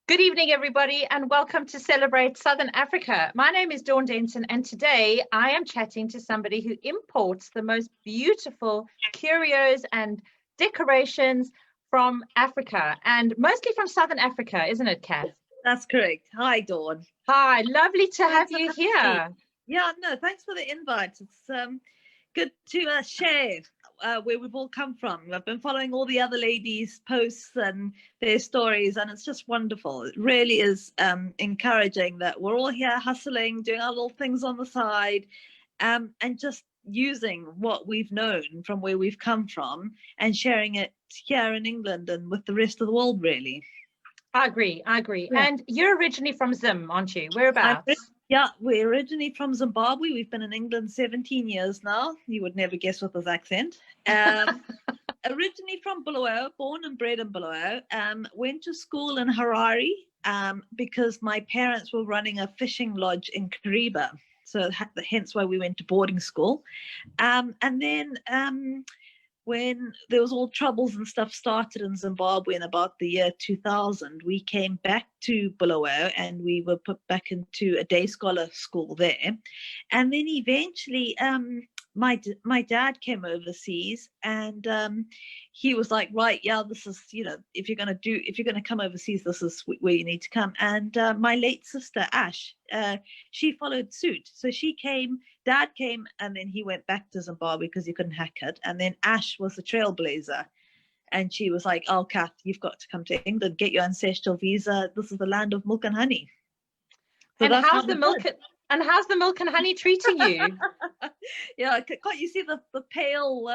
Good evening, everybody, and welcome to Celebrate Southern Africa. My name is Dawn Denson, and today I am chatting to somebody who imports the most beautiful curios and decorations from Africa, and mostly from Southern Africa, isn't it, Cath? That's correct. Hi, Dawn. Hi, lovely to have Thanks for you having me. here. Yeah, no, thanks for the invite. It's good to share where we've all come from. I've been following all the other ladies' posts and their stories, and it's just wonderful. It really is encouraging that we're all here hustling, doing our little things on the side, and just using what we've known from where we've come from and sharing it here in England and with the rest of the world, really. I agree. Yeah. And you're originally from Zim, aren't you? Whereabouts? Yeah, we're originally from Zimbabwe. We've been in England 17 years now. You would never guess with this accent. Originally from Bulawayo, born and bred in Bulawayo. Went to school in Harare because my parents were running a fishing lodge in Kariba. So hence why we went to boarding school. And then when there was all troubles and stuff started in Zimbabwe in about the year 2000, we came back to Bulawayo and we were put back into a day scholar school there. And then eventually my dad came overseas and he was like, right, yeah, this is, if you're going to come overseas, this is where you need to come. And my late sister, Ash, she followed suit. So dad came and then he went back to Zimbabwe because he couldn't hack it. And then Ash was the trailblazer. And she was like, oh, Cath, you've got to come to England, get your ancestral visa. This is the land of milk and honey. So and how's the milk and honey treating you? Yeah, can't you see the pale?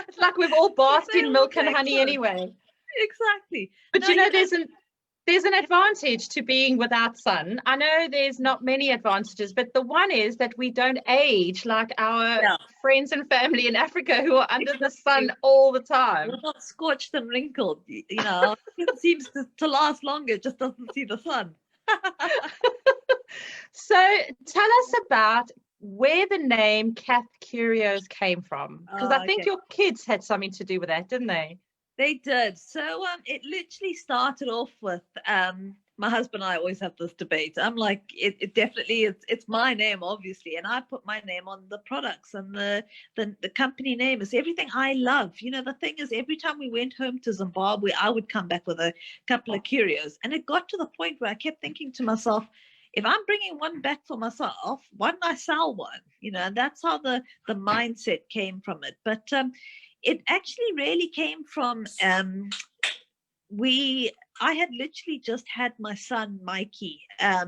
It's like we've all bathed in milk and honey anyway. Exactly. But no, there's an advantage to being without sun. I know there's not many advantages, but the one is that we don't age like our friends and family in Africa who are under the sun all the time. We're not scorched and wrinkled. It seems to last longer, just doesn't see the sun. So tell us about where the name Cath CathCurios came from, because I think your kids had something to do with that, didn't they? They did. So it literally started off with my husband and I always have this debate. I'm like, it definitely it's my name, obviously, and I put my name on the products, and the company name is everything I love. The thing is, every time we went home to Zimbabwe, I would come back with a couple of curios, and it got to the point where I kept thinking to myself, if I'm bringing one back for myself, why don't I sell one? And that's how the mindset came from it. But it actually really came from I had literally just had my son Mikey.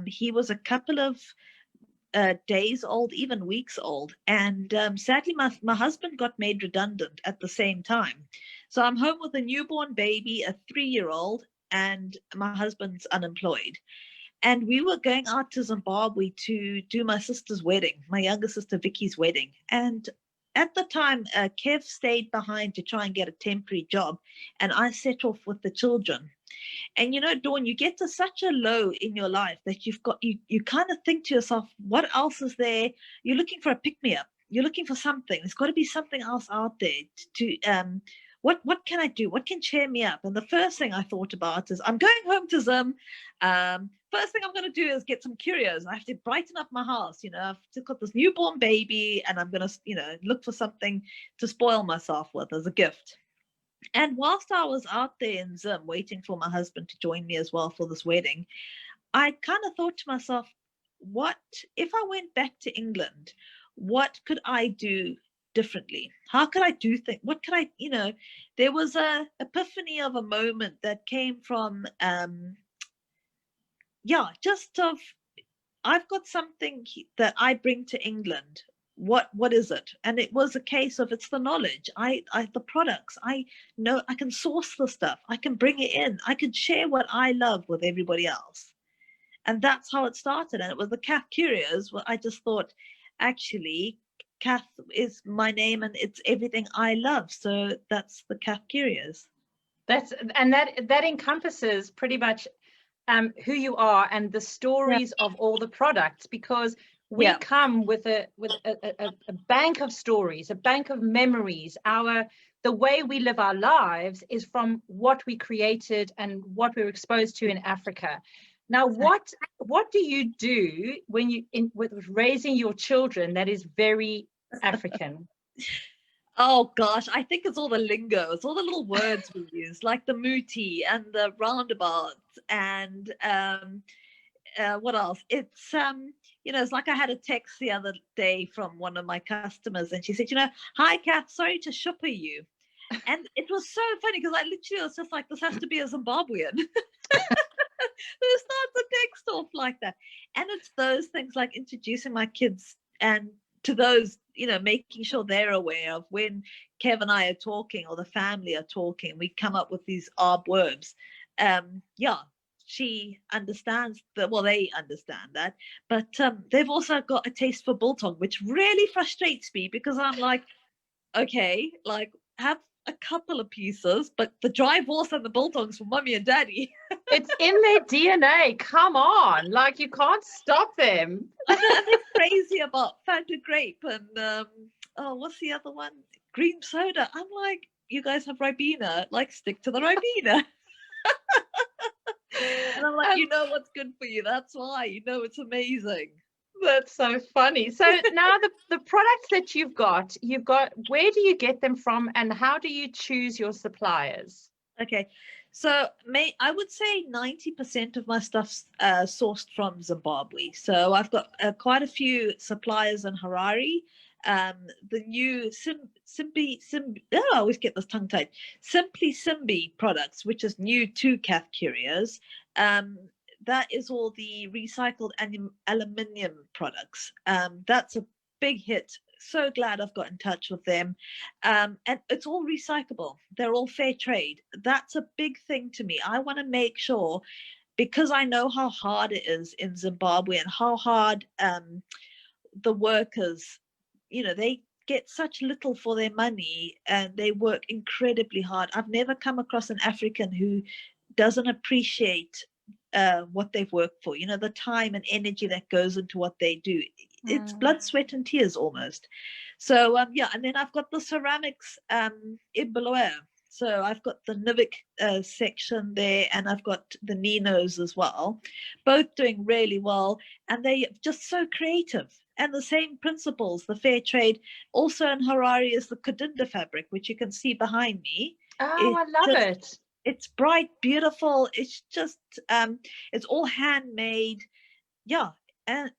He was a couple of days old, even weeks old, and sadly my husband got made redundant at the same time. So I'm home with a newborn baby, a 3-year-old, and my husband's unemployed. And we were going out to Zimbabwe to do my sister's wedding, my younger sister Vicky's wedding. And at the time, Kev stayed behind to try and get a temporary job, and I set off with the children. And Dawn, you get to such a low in your life that you kind of think to yourself, what else is there? You're looking for a pick-me-up. You're looking for something. There's got to be something else out there to what can I do? What can cheer me up? And the first thing I thought about is I'm going home to Zim. First thing I'm going to do is get some curios. I have to brighten up my house. I've still got this newborn baby, and I'm going to, look for something to spoil myself with as a gift. And whilst I was out there in Zim waiting for my husband to join me as well for this wedding, I kind of thought to myself, what if I went back to England? What could I do differently? How could I do things? What could I, there was a epiphany of a moment that came from, I've got something that I bring to England. What is it? And it was a case of, it's the knowledge. The products. I know I can source the stuff. I can bring it in. I can share what I love with everybody else. And that's how it started. And it was the Cath CathCurios where I just thought, actually, Cath is my name and it's everything I love. So that's the Cath CathCurios. That encompasses pretty much who you are and the stories of all the products, because we come with a bank of stories, a bank of memories. the way we live our lives is from what we created and what we were exposed to in Africa. Now, what do you do when with raising your children that is very African? Oh gosh, I think it's all the lingo. It's all the little words we use, like the muti and the roundabouts, and what else? It's it's like I had a text the other day from one of my customers, and she said, "Hi, Cath, sorry to shopper you," and it was so funny because I literally was just like, "This has to be a Zimbabwean." Who starts a text off like that? And it's those things like introducing my kids and to those, making sure they're aware of when Kev and I are talking or the family are talking, we come up with these words. She understands that. Well, they understand that, but they've also got a taste for biltong, which really frustrates me because I'm like, okay, like have a couple of pieces, but the dry horse and the biltongs for mommy and daddy. It's in their DNA. Come on, like you can't stop them. I know, and they're crazy about Fanta grape and what's the other one? Green soda. I'm like, you guys have Ribena, like stick to the Ribena. And I'm like, you know what's good for you. That's why, it's amazing. That's so funny. So now the products that you've got, where do you get them from and how do you choose your suppliers? Okay. So I would say 90% of my stuff's sourced from Zimbabwe. So I've got quite a few suppliers in Harare. The new I always get this tongue tied. Simply Simbi products, which is new to CathCurios. That is all the recycled aluminium products. That's a big hit. So glad I've got in touch with them. And it's all recyclable. They're all fair trade. That's a big thing to me. I want to make sure, because I know how hard it is in Zimbabwe and how hard the workers, they get such little for their money and they work incredibly hard. I've never come across an African who doesn't appreciate what they've worked for, the time and energy that goes into what they do. It's blood, sweat and tears almost. So and then I've got the ceramics in Bulawayo. So I've got the Nivik section there and I've got the Ninos as well, both doing really well, and they're just so creative. And the same principles, the fair trade. Also in Harare is the Kadinda fabric, which you can see behind me. Oh, I love it. It's bright, beautiful. It's just, it's all handmade. Yeah. And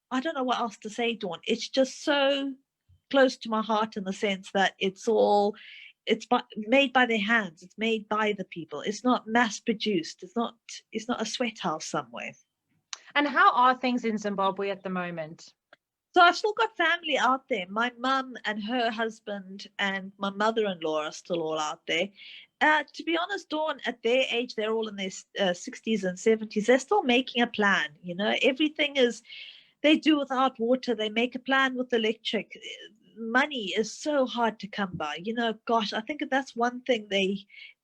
I don't know what else to say, Dawn. It's just so close to my heart in the sense that it's made by their hands. It's made by the people. It's not mass produced. It's not a sweat house somewhere. And how are things in Zimbabwe at the moment? So I've still got family out there. My mum and her husband and my mother-in-law are still all out there. To be honest, Dawn, at their age, they're all in their 60s and 70s. They're still making a plan. Everything they do without water. They make a plan with electric. Money is so hard to come by. Gosh, I think that's one thing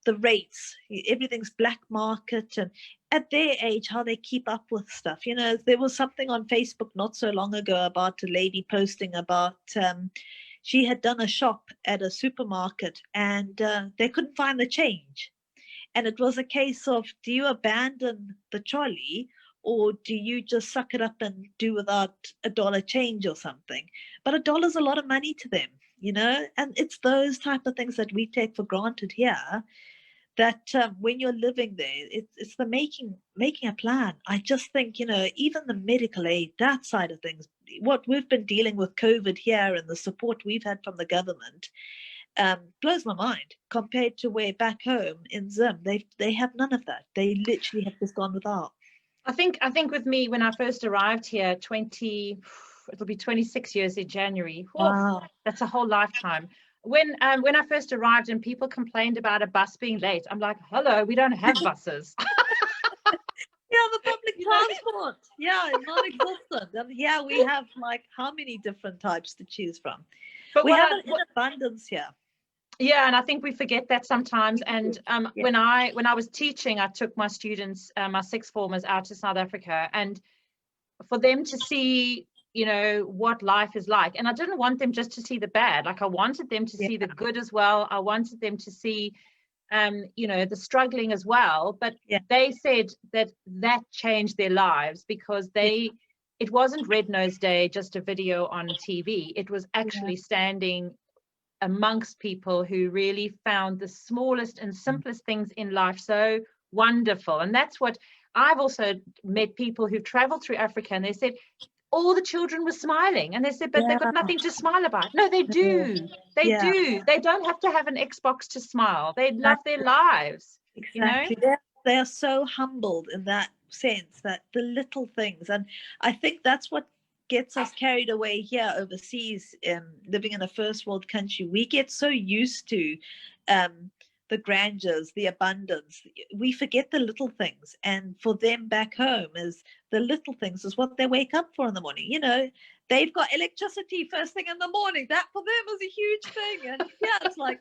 the rates, everything's black market, and at their age, how they keep up with stuff. There was something on Facebook not so long ago about a lady posting about she had done a shop at a supermarket and they couldn't find the change. And it was a case of, do you abandon the trolley or do you just suck it up and do without a dollar change or something? But $1's a lot of money to them, and it's those type of things that we take for granted here, that when you're living there, it's the making a plan. I just think, even the medical aid, that side of things, what we've been dealing with COVID here and the support we've had from the government blows my mind compared to where back home in Zim, they have none of that. They literally have just gone without. I think with me, when I first arrived here, it'll be 26 years in January. Wow. That's a whole lifetime. When I first arrived and people complained about a bus being late, I'm like, hello, we don't have buses. Yeah, the public transport. Yeah, it's non-existent. And here we have like how many different types to choose from. But we have it in abundance here. Yeah, and I think we forget that sometimes. And when I was teaching, I took my students, my sixth formers, out to South Africa, and for them to see you know, what life is like. And I didn't want them just to see the bad. Like I wanted them to see the good as well. I wanted them to see, you know, the struggling as well. But they said that that changed their lives because it wasn't Red Nose Day, just a video on TV. It was actually standing amongst people who really found the smallest and simplest things in life so wonderful. And that's what I've also met people who've traveled through Africa, and they said all the children were smiling, and they said, but they've got nothing to smile about. No, they do. They do. They don't have to have an Xbox to smile. They love their lives. Exactly. You know? They are so humbled in that sense, that the little things. And I think that's what gets us carried away here overseas, living in a first world country. We get so used to the grandeurs, the abundance. We forget the little things. And for them back home, is the little things is what they wake up for in the morning. You know, they've got electricity first thing in the morning. That for them is a huge thing. And it's like,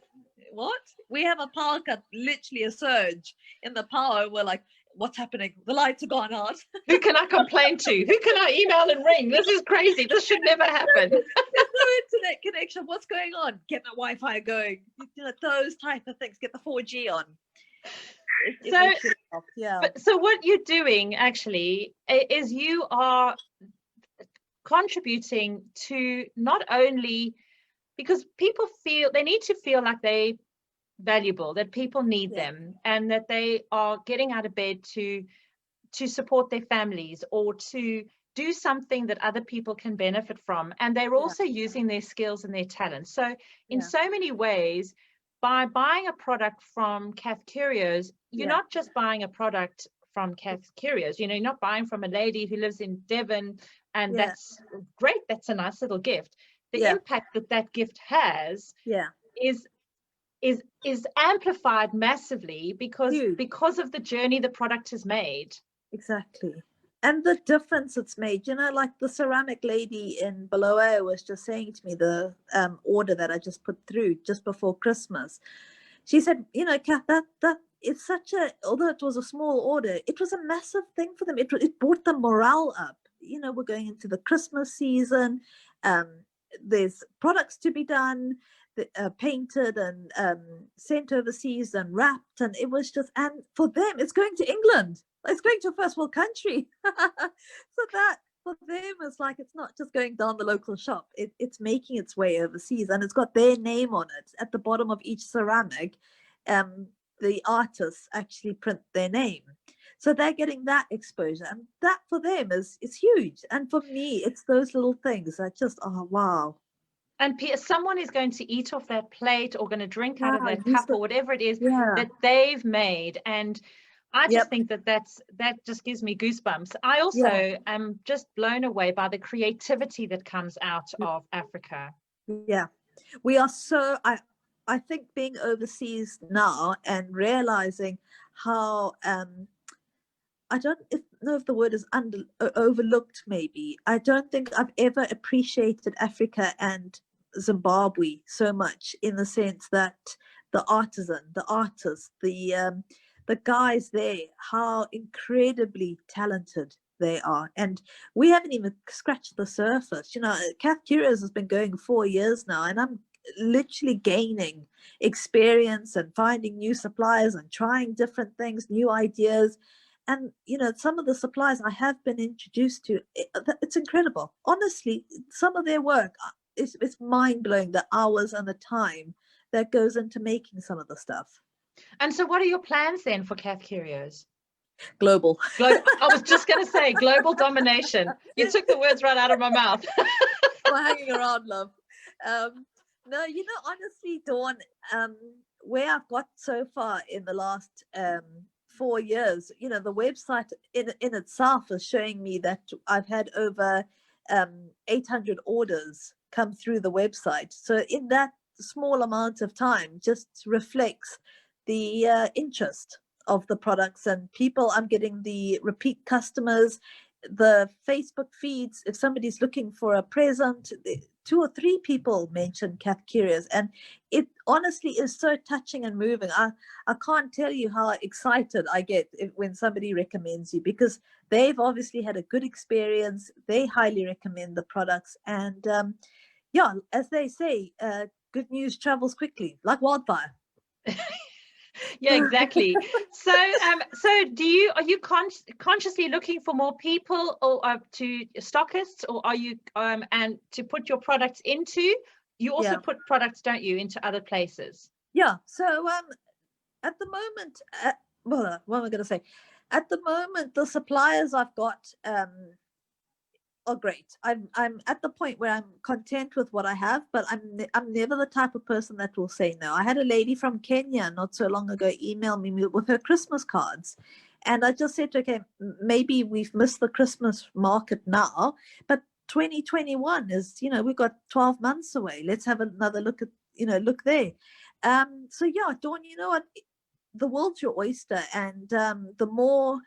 what? We have a power cut, literally a surge in the power. We're like, what's happening? The lights are gone out. Who can I complain to? Who can I email and ring? This is crazy. This should never happen. There's no internet connection. What's going on? Get the Wi-Fi going. You know, those type of things. Get the 4G on. So what you're doing actually is you are contributing to not only, because people feel they need to feel like they valuable, that people need them, and that they are getting out of bed to support their families or to do something that other people can benefit from. And they're also using their skills and their talents. So in so many ways, by buying a product from CathCurios, you're not just buying a product from CathCurios. You know, you're not buying from a lady who lives in Devon, and that's great. That's a nice little gift. The impact that that gift has is amplified massively because of the journey the product has made. Exactly. And the difference it's made, you know, like the ceramic lady in Bulawayo was just saying to me, the order that I just put through just before Christmas. She said, you know, Cath, that it's such a, although it was a small order, it was a massive thing for them. It brought the morale up. You know, we're going into the Christmas season. There's products to be done, painted and sent overseas and wrapped. And it was just, and for them, it's going to England. It's going to a first world country. So that for them is like, it's not just going down the local shop. It's making its way overseas, and it's got their name on it at the bottom of each ceramic. The artists actually print their name. So they're getting that exposure, and that for them is huge. And for me, it's those little things that just, oh, wow. And someone is going to eat off that plate or going to drink out of that cup or whatever it is that they've made. And I just think that just gives me goosebumps. I also am just blown away by the creativity that comes out of Africa. Yeah, we are so, I think being overseas now and realizing how, I don't know if the word is overlooked maybe. I don't think I've ever appreciated Africa and Zimbabwe so much, in the sense that the artisan, the artist, the guys there, how incredibly talented they are. And we haven't even scratched the surface. You know, CathCurios has been going 4 years now, and I'm literally gaining experience and finding new suppliers and trying different things, new ideas. And, you know, some of the suppliers I have been introduced to, it's incredible. Honestly, some of their work, it's mind-blowing, the hours and the time that goes into making some of the stuff. And so what are your plans then for CathCurios? Global. I was just going to say global domination. You took the words right out of my mouth. We're hanging around, love. No, you know, honestly, Dawn, where I've got so far in the last 4 years, you know, the website in itself is showing me that I've had over 800 orders come through the website. So in that small amount of time just reflects the interest of the products and people. I'm getting the repeat customers, the Facebook feeds. If somebody's looking for a present 2 or 3 people mentioned CathCurios, and it honestly is so touching and moving. I can't tell you how excited I get when somebody recommends you, because they've obviously had a good experience. They highly recommend the products, and yeah, as they say, good news travels quickly, like wildfire. Yeah, exactly. So, so are you consciously looking for more people, or to stockists, or are you and to put your products into? You also Yeah. put products, don't you, into other places? Yeah. So at the moment, well, what am I going to say? At the moment, the suppliers I've got are great. I'm at the point where I'm content with what I have, but I'm never the type of person that will say no. I had a lady from Kenya not so long ago email me with her Christmas cards, and I just said, okay, maybe we've missed the Christmas market now, but 2021 is, we've got 12 months away. Let's have another look at, look there. So yeah, Dawn, you know what? The world's your oyster, and the more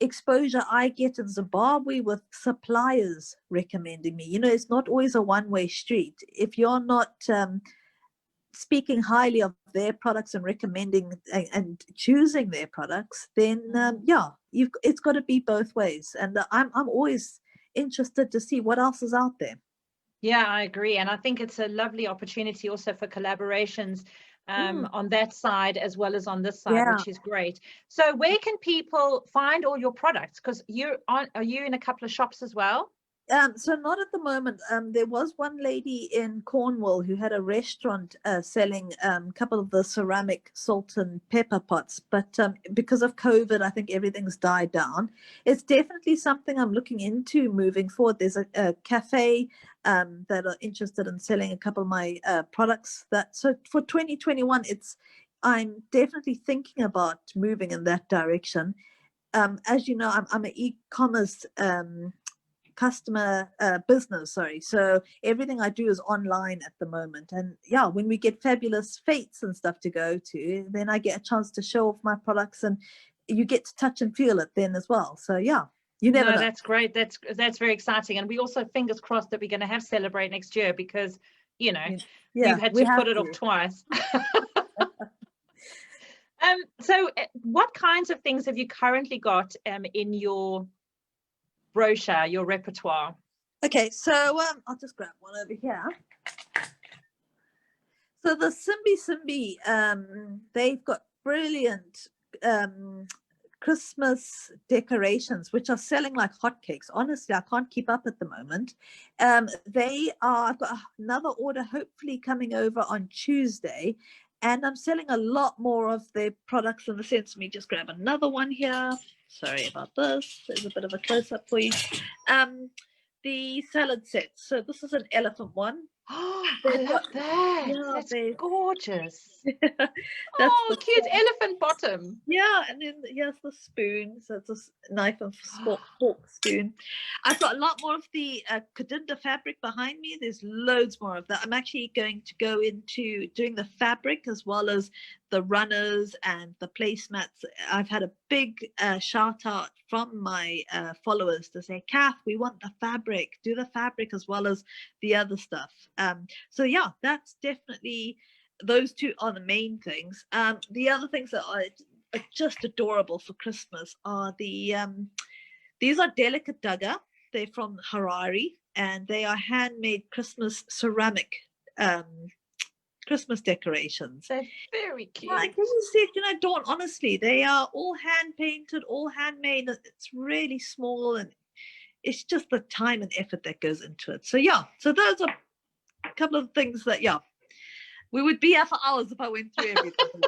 exposure I get in Zimbabwe with suppliers recommending me, it's not always a one-way street. If you're not speaking highly of their products and recommending and choosing their products, then yeah, it's got to be both ways. And I'm always interested to see what else is out there. Yeah, I agree. And I think it's a lovely opportunity also for collaborations on that side as well as on this side, Yeah. which is great. So where can people find all your products? Because are you in a couple of shops as well? So not at the moment. There was one lady in Cornwall who had a restaurant selling a couple of the ceramic salt and pepper pots, but because of COVID, I think everything's died down. It's definitely something I'm looking into moving forward. There's a cafe that are interested in selling a couple of my products. So for 2021, I'm definitely thinking about moving in that direction. As you know, I'm an e-commerce customer business, so everything I do is online at the moment. And yeah, when we get fabulous fetes and stuff to go to, then I get a chance to show off my products, and you get to touch and feel it then as well. So yeah, you never know. That's great. That's very exciting. And we also, fingers crossed, that we're going to have Celebrate next year, because we've had to put it off twice. So what kinds of things have you currently got in your brochure, your repertoire? Okay, so I'll just grab one over here. So the Simbi, they've got brilliant Christmas decorations, which are selling like hotcakes. Honestly, I can't keep up at the moment. I've got another order hopefully coming over on Tuesday, and I'm selling a lot more of their products in the sense. Let me just grab another one here. Sorry about this. There's a bit of a close-up for you. The salad set. So this is an elephant one. Oh, I love that. Yeah, that's gorgeous. That's the cute elephant bottom. Yeah, and then here's the spoon. So it's a knife and fork spoon. I've got a lot more of the Kadinda fabric behind me. There's loads more of that. I'm actually going to go into doing the fabric as well as the runners and the placemats. I've had a big shout out from my followers to say, Cath, we want the fabric. Do the fabric as well as the other stuff. So yeah, that's definitely, those two are the main things. The other things that are just adorable for Christmas are these are delicate dagga. They're from Harare, and they are handmade Christmas ceramic Christmas decorations. They're very cute. Can you see it? Dawn, honestly, they are all hand painted, all handmade. It's really small, and it's just the time and effort that goes into it. So yeah, so those are a couple of things that, yeah, we would be here for hours if I went through everything.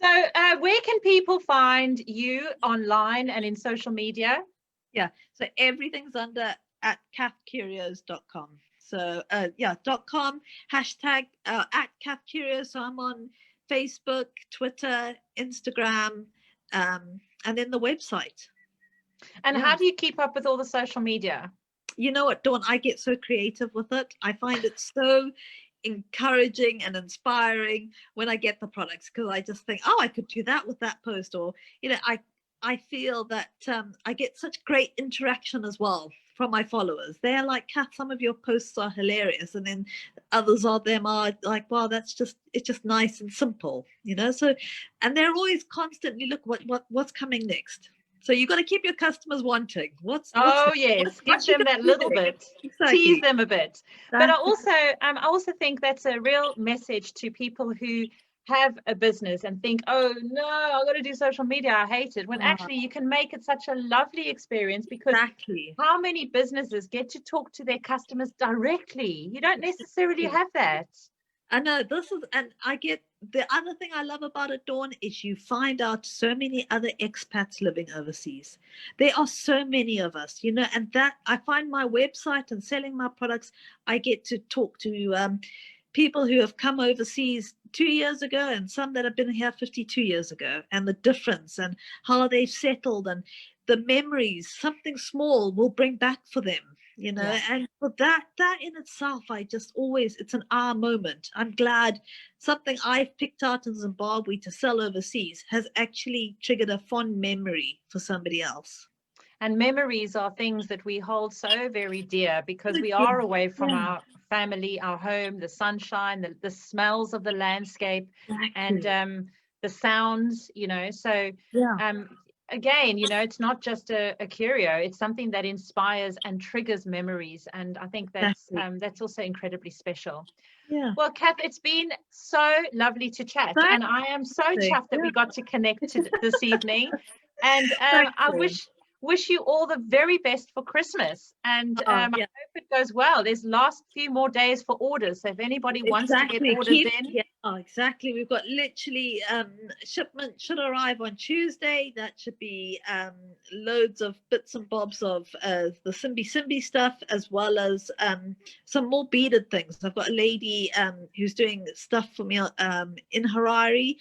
So where can people find you online and in social media? Yeah, so everything's under at cathcurios.com. So yeah, .com, hashtag at CathCurios. So I'm on Facebook, Twitter, Instagram, and then the website. And how do you keep up with all the social media? You know what, Dawn, I get so creative with it. I find it so encouraging and inspiring when I get the products, because I just think, oh, I could do that with that post, or I feel that I get such great interaction as well from my followers. They're like, Cath, some of your posts are hilarious, and then others of them are like, wow, it's just nice and simple, So, and they're always constantly look what's coming next. So you got to keep your customers wanting. What's yes, give you them that little bit, exactly. Tease them a bit. But I also think that's a real message to people who have a business and think, oh no, I've got to do social media, I hate it, when actually you can make it such a lovely experience, because how many businesses get to talk to their customers directly? You don't necessarily have that. I know and I get the other thing I love about it, Dawn, is you find out so many other expats living overseas. There are so many of us, and that I find my website and selling my products, I get to talk to people who have come overseas 2 years ago and some that have been here 52 years ago, and the difference and how they've settled and the memories something small will bring back for them. And for that in itself, it's an aha moment. I'm glad something I've picked out in Zimbabwe to sell overseas has actually triggered a fond memory for somebody else. And memories are things that we hold so very dear, because we are away from our family, our home, the sunshine, the smells of the landscape, and the sounds, so again, it's not just a curio, it's something that inspires and triggers memories, and I think that's also incredibly special. Well, Cath, it's been so lovely to chat, and I am so chuffed that we got to connect this evening, and I wish you all the very best for Christmas, and I hope it goes well. There's last few more days for orders, so if anybody wants to get orders in. Exactly. We've got literally shipment should arrive on Tuesday. That should be loads of bits and bobs of the Simbi stuff, as well as some more beaded things. I've got a lady who's doing stuff for me in Harare.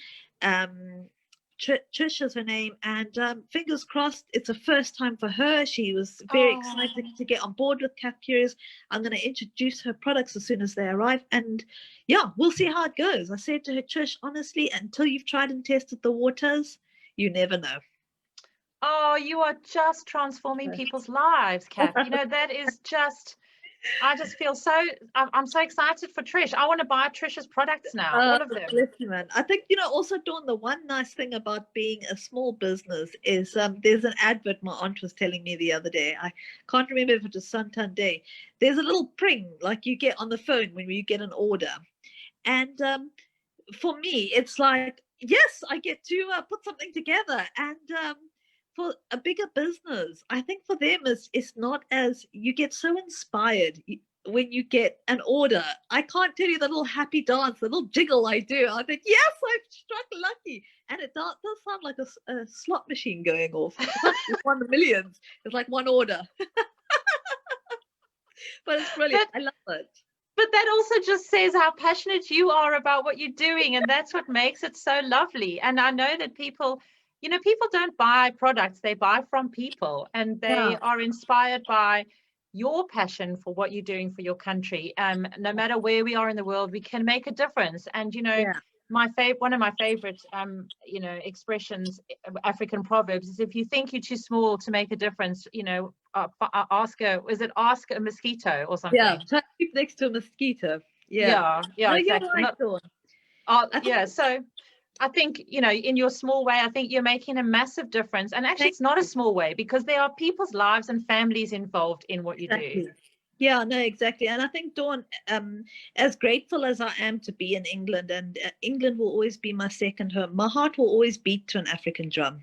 Trish is her name, and fingers crossed it's a first time for her. She was very excited to get on board with CathCurios. I'm going to introduce her products as soon as they arrive, and we'll see how it goes. I said to her, Trish, honestly, until you've tried and tested the waters, you never know. Oh, you are just transforming people's lives, Cath. That is just, I just feel I'm so excited for Trish. I want to buy Trish's products now, all of them. Listen, I think, also, Dawn, the one nice thing about being a small business is there's an advert my aunt was telling me the other day. I can't remember if it was Santander. There's a little pring like you get on the phone when you get an order. And for me, it's like, yes, I get to put something together. And for a bigger business, I think for them it's not as, you get so inspired when you get an order. I can't tell you the little happy dance, the little jiggle I do. I think, yes, I've struck lucky. And it does sound like a slot machine going off. It's one of the millions. It's like one order. But it's brilliant. I love it. But that also just says how passionate you are about what you're doing, and that's what makes it so lovely. And I know that people don't buy products, they buy from people, and they are inspired by your passion for what you're doing for your country. No matter where we are in the world, we can make a difference. And one of my favorite expressions, African proverbs, is if you think you're too small to make a difference, ask a mosquito or something. Try to keep next to a mosquito. Exactly. So I think, in your small way, I think you're making a massive difference. And actually, it's not a small way, because there are people's lives and families involved in what you do. Yeah, no, exactly. And I think, Dawn, as grateful as I am to be in England, and England will always be my second home, my heart will always beat to an African drum.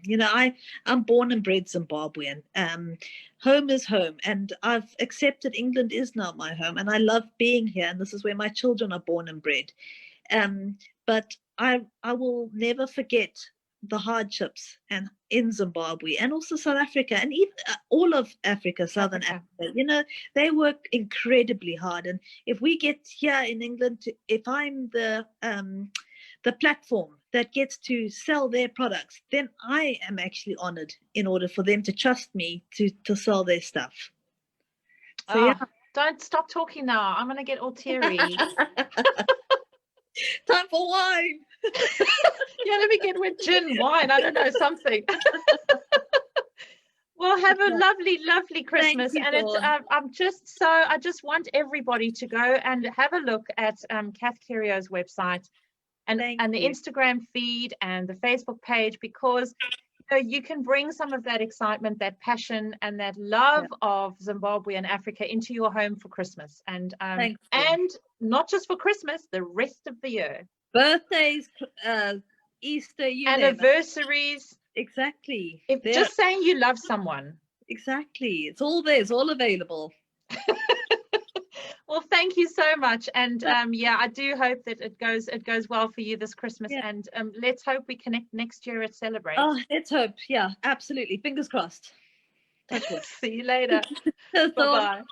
I'm born and bred Zimbabwean. Home is home, and I've accepted England is now my home, and I love being here, and this is where my children are born and bred. But I will never forget the hardships and in Zimbabwe and also South Africa, and even all of Africa, Southern Africa. They work incredibly hard, and if we get here in England, if I'm the platform that gets to sell their products, then I am actually honored in order for them to trust me to sell their stuff. So don't stop talking now. I'm going to get all teary. Time for wine. Let me get with gin, wine, I don't know, something. Well, have a lovely, lovely Christmas. you, And it's Dawn. I just want everybody to go and have a look at CathCurios website and Thank the you. Instagram feed and the Facebook page, because you can bring some of that excitement, that passion, and that love of Zimbabwe and Africa into your home for Christmas, and Thanks, Dawn. not just for Christmas, the rest of the year. Birthdays, Easter, you name it. Anniversaries. Exactly. Just saying you love someone. Exactly. It's all there. It's all available. Well, thank you so much, and yeah, I do hope that it goes well for you this Christmas, and let's hope we connect next year at Celebrate. Oh, let's hope. Yeah, absolutely. Fingers crossed. Touch wood. See you later. Bye Bye bye.